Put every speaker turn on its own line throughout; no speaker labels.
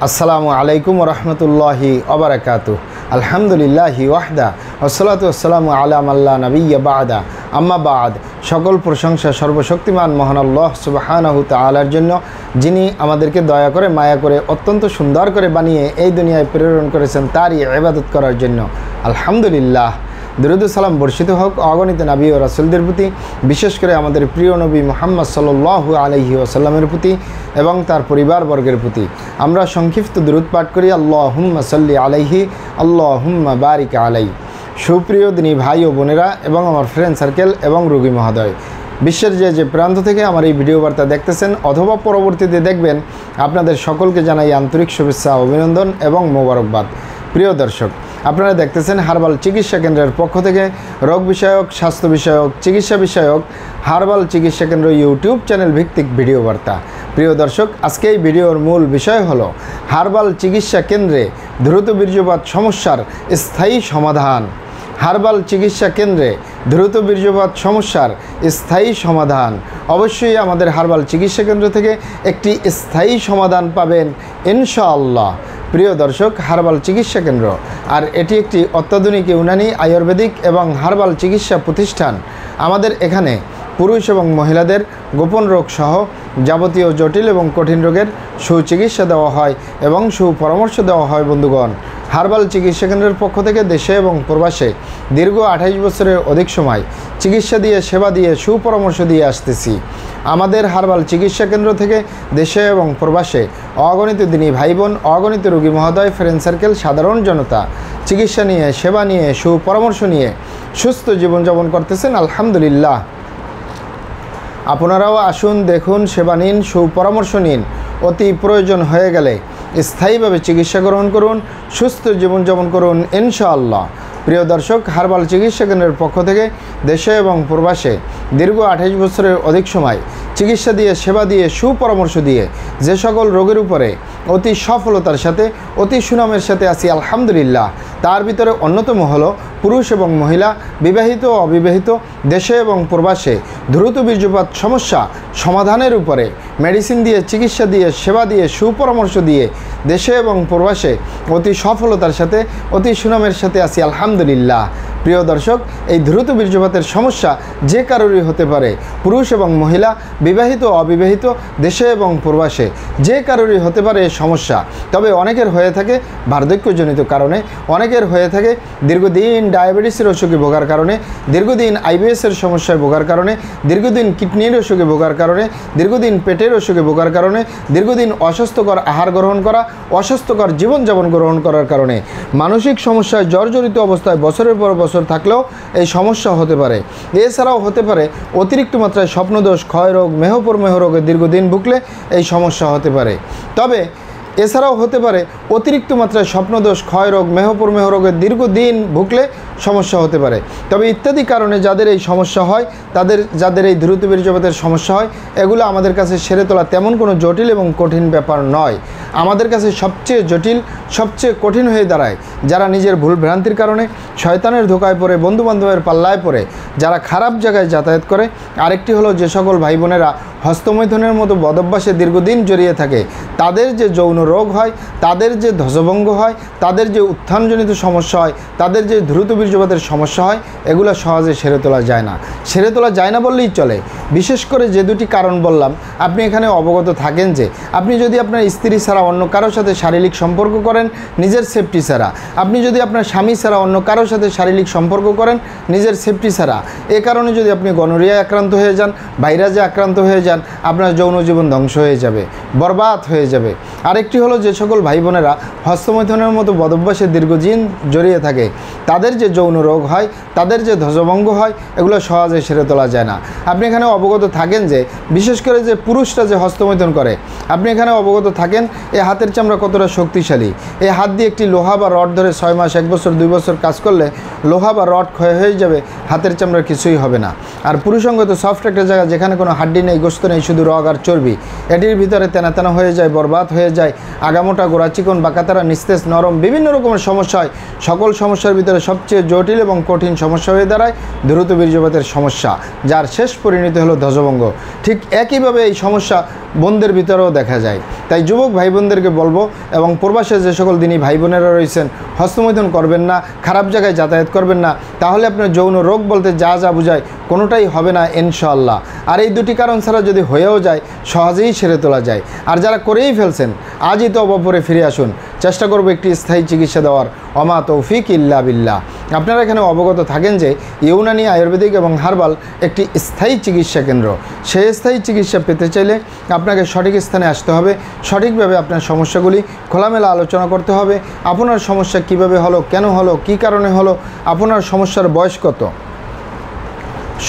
আসসালামু আলাইকুম রহমতুল্লাহি ওবারাকাতুহু। আলহামদুলিল্লাহি ওয়াহদা ওয়াসসালাতু ওয়াসসালামু আলা মাল্লা নাবিয়্যা বা'দা আম্মা বা'দ। সকল প্রশংসা সর্বশক্তিমান মহান আল্লাহ সুবহানাহু তাআলার জন্য, যিনি আমাদেরকে দয়া করে মায়া করে অত্যন্ত সুন্দর করে বানিয়ে এই দুনিয়ায় প্রেরণ করেছেন তারই ইবাদত করার জন্য। আলহামদুলিল্লাহ। দরুদ ও সালাম বর্ষিত হোক অগণিত নবী ও রাসূলদের প্রতি, বিশেষ করে আমাদের প্রিয় নবী মুহাম্মদ সাল্লাল্লাহু আলাইহি ওয়াসাল্লামের প্রতি এবং তার পরিবারবর্গের প্রতি। আমরা সংক্ষিপ্ত দরুদ পাঠ করি, আল্লাহুম্মা সাল্লি আলাইহি, আল্লাহুম্মা বারিক আলাইহি। সুপ্রিয় দিনী ভাই ও বোনেরা এবং আমার ফ্রেন্ড সার্কেল এবং রোগী মহোদয়, বিশ্বের যে প্রান্ত থেকে আমার এই ভিডিও বার্তা দেখতেছেন অথবা পরবর্তীতে দেখবেন, আপনাদের সকলকে জানাই আন্তরিক শুভেচ্ছা, অভিনন্দন এবং মোবারকবাদ। প্রিয় দর্শক, আপনারা দেখতেছেন হার্বাল চিকিৎসা কেন্দ্রের পক্ষ থেকে রোগ বিষয়ক, স্বাস্থ্য বিষয়ক, চিকিৎসা বিষয়ক হার্বাল চিকিৎসা কেন্দ্র ইউটিউব চ্যানেল ভিত্তিক ভিডিও বার্তা। প্রিয় দর্শক, আজকে এই ভিডিওর মূল বিষয় হলো হার্বাল চিকিৎসা কেন্দ্রে দ্রুত বীর্যপাত সমস্যার স্থায়ী সমাধান। হার্বাল চিকিৎসা কেন্দ্রে দ্রুত বীর্যপাত সমস্যার স্থায়ী সমাধান। অবশ্যই আমাদের হার্বাল চিকিৎসা কেন্দ্র থেকে একটি স্থায়ী সমাধান পাবেন ইনশাআল্লাহ। প্রিয় দর্শক, হার্বাল চিকিৎসা কেন্দ্র আর এটি একটি অত্যাধুনিক ইউনানি, আয়ুর্বেদিক এবং হার্বাল চিকিৎসা প্রতিষ্ঠান। আমাদের এখানে পুরুষ এবং মহিলাদের গোপন রোগ সহ যাবতীয় জটিল এবং কঠিন রোগের সুচিকিৎসা দেওয়া হয় এবং সুপরামর্শ দেওয়া হয়। বন্ধুগণ, হার্বাল চিকিৎসা কেন্দ্রের পক্ষ থেকে দেশে এবং প্রবাসে দীর্ঘ 28 বছরের অধিক সময় চিকিৎসা দিয়ে, সেবা দিয়ে, সুপরামর্শ দিয়ে আসতেছি। আমাদের হার্বাল চিকিৎসা কেন্দ্র থেকে দেশে এবং প্রবাসে অগণিত দিনী ভাই বোন, অগণিত রোগী মহোদয়, ফ্রেন্ড সার্কেল, সাধারণ জনতা চিকিৎসা নিয়ে, সেবা নিয়ে, সুপরামর্শ নিয়ে সুস্থ জীবনযাপন করতেছেন। আলহামদুলিল্লাহ। আপনারাও আসুন, দেখুন, সেবা নিন, সুপরামর্শ নিন। অতি প্রয়োজন হয়ে গেলে স্থায়ীভাবে চিকিৎসা গ্রহণ করুন, সুস্থ জীবনযাপন করুন ইনশাআল্লাহ। প্রিয় দর্শক, হার্বাল চিকিৎসা কেন্দ্রের পক্ষ থেকে দেশে এবং প্রবাসে দীর্ঘ 28 বছরের অধিক সময় চিকিৎসা দিয়ে, সেবা দিয়ে, সুপরামর্শ দিয়ে যে সকল রোগের উপরে অতি সফলতার সাথে, অতি সুনামের সাথে আছি আলহামদুলিল্লাহ, তার ভিতরে অন্যতম হলো পুরুষ এবং মহিলা, বিবাহিত ও অবিবাহিত, দেশে এবং প্রবাসে দ্রুত বীর্যপাত সমস্যা সমাধানের উপরে মেডিসিন দিয়ে, চিকিৎসা দিয়ে, সেবা দিয়ে, সুপরামর্শ দিয়ে দেশে এবং প্রবাসে অতি সফলতার সাথে, অতি সুনামের সাথে আছি আলহামদুলিল্লাহ। প্রিয় দর্শক, এই দ্রুত বীর্যপাতের সমস্যা যে কারোরই হতে পারে, পুরুষ এবং মহিলা, বিবাহিত অবিবাহিত, দেশে এবং প্রবাসে যে কারোরই হতে পারে এই সমস্যা। তবে অনেকের হয়ে থাকে বার্ধক্যজনিত কারণে, অনেকের হয়ে থাকে দীর্ঘদিন ডায়াবেটিসের অসুখে ভোগার কারণে, দীর্ঘদিন আইবিএসের সমস্যায় ভোগার কারণে, দীর্ঘদিন কিডনির অসুখে ভোগার কারণে, দীর্ঘদিন পেটের অসুখে ভোগার কারণে, দীর্ঘদিন অস্বাস্থ্যকর আহার গ্রহণ করা, অস্বাস্থ্যকর জীবনযাপন গ্রহণ করার কারণে, মানসিক সমস্যায় জর্জরিত অবস্থায় বছরের পর বছর থাকলেও এই সমস্যা হতে পারে। এছাড়াও হতে পারে অতিরিক্ত মাত্রায় স্বপ্নদোষ, ক্ষয়রোগ, মেহপ্রমেহ রোগে দীর্ঘদিন ভুগলে এই সমস্যা হতে পারে। তবে এছাড়াও হতে পারে অতিরিক্ত মাত্রায় স্বপ্নদোষ, ক্ষয়রোগ, মেহপ্রমেহ রোগের দীর্ঘদিন ভুগলে সমস্যা হতে পারে। তবে ইত্যাদি কারণে যাদের এই সমস্যা হয়, যাদের এই দ্রুত বীর্যপাতের সমস্যা হয়, এগুলো আমাদের কাছে সেরে তোলা তেমন কোনো জটিল এবং কঠিন ব্যাপার নয়। আমাদের কাছে সবচেয়ে জটিল, সবচেয়ে কঠিন হয়ে দাঁড়ায় যারা নিজের ভুল ভ্রান্তির কারণে শয়তানের ধোকায় পড়ে, বন্ধুবান্ধবের পাল্লায় পড়ে, যারা খারাপ জায়গায় যাতায়াত করে। আরেকটি হলো যে সকল ভাই বোনেরা হস্তমৈথুনের মতো বদভ্যাসে দীর্ঘদিন জড়িয়ে থাকে, তাদের যে যৌন রোগ হয়, তাদের যে ধ্বজভঙ্গ হয়, তাদের যে উত্থানজনিত সমস্যা হয়, তাদের যে দ্রুত বীর্যপাতের সমস্যা হয়, এগুলো সহজে সেরে তোলা যায় না। সেরে তোলা যায় না বললেই চলে। বিশেষ করে যে দুটি কারণ বললাম, আপনি এখানে অবগত থাকেন যে আপনি যদি আপনার স্ত্রী ছাড়া অন্য কারোর সাথে শারীরিক সম্পর্ক করেন নিজের সেফটি ছাড়া, আপনি যদি আপনার স্বামী ছাড়া অন্য কারোর সাথে শারীরিক সম্পর্ক করেন নিজের সেফটি ছাড়া, এ কারণে যদি আপনি গনোরিয়ায় আক্রান্ত হয়ে যান, ভাইরাসে আক্রান্ত হয়ে যান, আপনার যৌন জীবন ধ্বংস হয়ে যাবে, বরবাদ হয়ে যাবে। আরেকটি হলো যে সকল ভাই বোনেরা হস্তমৈথুনের মতো বদভ্যাসে দীর্ঘদিন জড়িয়ে থাকে, তাদের যে যৌন রোগ হয়, তাদের যে ধ্বজভঙ্গ হয়, এগুলো সহজে সেরে তোলা যায় না। আপনি এখানে অবগত থাকেন যে বিশেষ করে যে পুরুষরা যে হস্তমৈথুন করে, আপনি এখানে অবগত থাকেন এই হাতের চামড়া কতটা শক্তিশালী। এই হাত দিয়ে একটি লোহা বা রড ধরে 6 মাস, 1 বছর, 2 বছর কাজ করলে লোহা বা রড ক্ষয় হয়ে যাবে, হাতের চামড়ার কিছুই হবে না। আর পুরুষাঙ্গ তো সফট একটা জায়গা, যেখানে কোনো হাড্ডি নেই, গোস্ত নেই, শুধু রগ আর চর্বি। এটির ভিতরে তেনা তেনা হয়ে যায়, বরবাদ হয়ে যায়, আগামোটা, গোড়া চিকন, বাঁকাতারা, নিস্তেজ, নরম, বিভিন্ন রকমের সমস্যা হয়। সকল সমস্যার ভিতরে সবচেয়ে জটিল এবং কঠিন সমস্যা হয়ে দাঁড়ায় দ্রুত বীর্যপাতের সমস্যা, যার শেষ পরিণতি হলো ধ্বজভঙ্গ। ঠিক একইভাবে এই সমস্যা বোনদের ভিতরেও দেখা যায়। তাই যুবক ভাই বোনদেরকে বলবো এবং প্রবাসে যে সকল দিনই ভাই বোনেরা রয়েছেন, হস্তমৈথুন করবেন না, খারাপ জায়গায় যাতায়াত করবেন না, তাহলে আপনার যৌন রোগ বলতে যা যা বোঝায় কোনোটাই হবে না ইনশাআল্লাহ। আর এই দুটি কারণ ছাড়া যদি হয়েও যায় সহজেই সেরে তোলা যায়। আর যারা করেই ফেলছেন আজই তো অবপরে ফিরে আসুন, চেষ্টা করবো একটি স্থায়ী চিকিৎসা দেওয়ার। ওমা তৌফিক ইল্লা বিল্লাহ। আপনারা এখানে অবগত থাকেন যে ইউনানি আয়ুর্বেদিক এবং হার্বাল একটি স্থায়ী চিকিৎসা কেন্দ্র। সেই স্থায়ী চিকিৎসা পেতে চাইলে আপনাকে সঠিক স্থানে আসতে হবে, সঠিকভাবে আপনার সমস্যাগুলি খোলামেলা আলোচনা করতে হবে। আপনার সমস্যা কিভাবে হলো, কেন হলো, কী কারণে হলো, আপনার সমস্যার বয়স কত,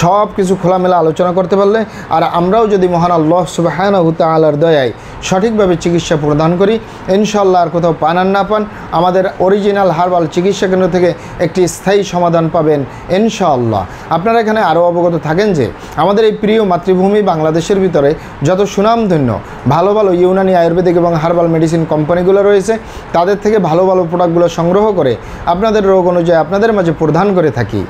সব কিছু খোলামেলা আলোচনা করতে পারলে, আর আমরাও যদি মহান আল্লাহ সুবহানাহু তাআলার দয়ায় সঠিকভাবে চিকিৎসা প্রদান করি ইনশাআল্লাহ, আর কোথাও পান আর না পান আমাদের অরিজিনাল হার্বাল চিকিৎসা কেন্দ্র থেকে একটি স্থায়ী সমাধান পাবেন ইনশাআল্লাহ। আপনারা এখানে আরও অবগত থাকেন যে আমাদের এই প্রিয় মাতৃভূমি বাংলাদেশের ভিতরে যত সুনামধন্য ভালো ভালো ইউনানি আয়ুর্বেদিক এবং হার্বাল মেডিসিন কোম্পানিগুলো রয়েছে, তাদের থেকে ভালো ভালো প্রোডাক্টগুলো সংগ্রহ করে আপনাদের রোগ অনুযায়ী আপনাদের মাঝে প্রদান করে থাকি।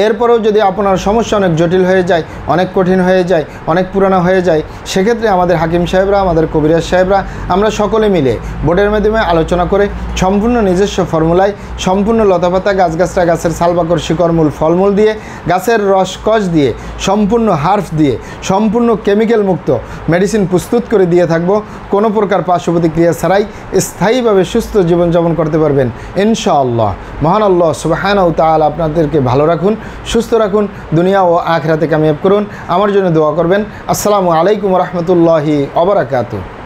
এরপরেও যদি আপনার সমস্যা অনেক জটিল হয়ে যায়, অনেক কঠিন হয়ে যায়, অনেক পুরানো হয়ে যায়, সেক্ষেত্রে আমাদের হাকিম সাহেবরা, আমাদের কবিরাজ সাহেবরা, আমরা সকলে মিলে বোর্ডের মাধ্যমে আলোচনা করে সম্পূর্ণ নিজস্ব ফর্মুলায় সম্পূর্ণ লতাপাতা গাছগাছরা, গাছের ছালবাকড় শিকড়মূল ফলমূল দিয়ে, গাছের রস কষ দিয়ে, সম্পূর্ণ হার্ফ দিয়ে, সম্পূর্ণ কেমিক্যাল মুক্ত মেডিসিন প্রস্তুত করে দিয়ে থাকবো। কোনো প্রকার পার্শ্ব প্রতিক্রিয়া ছাড়াই স্থায়ীভাবে সুস্থ জীবনযাপন করতে পারবেন ইনশাআল্লাহ। মহান আল্লাহ সুবহানাহু তাআলা আপনাদেরকে ভালো রাখুন, সুস্থ রাখুন, দুনিয়া ও আখিরাতে কামিয়াব করুন। আমার জন্য দোয়া করবেন। আসসালামু আলাইকুম ওয়া রাহমাতুল্লাহি ওয়া বারাকাতুহু।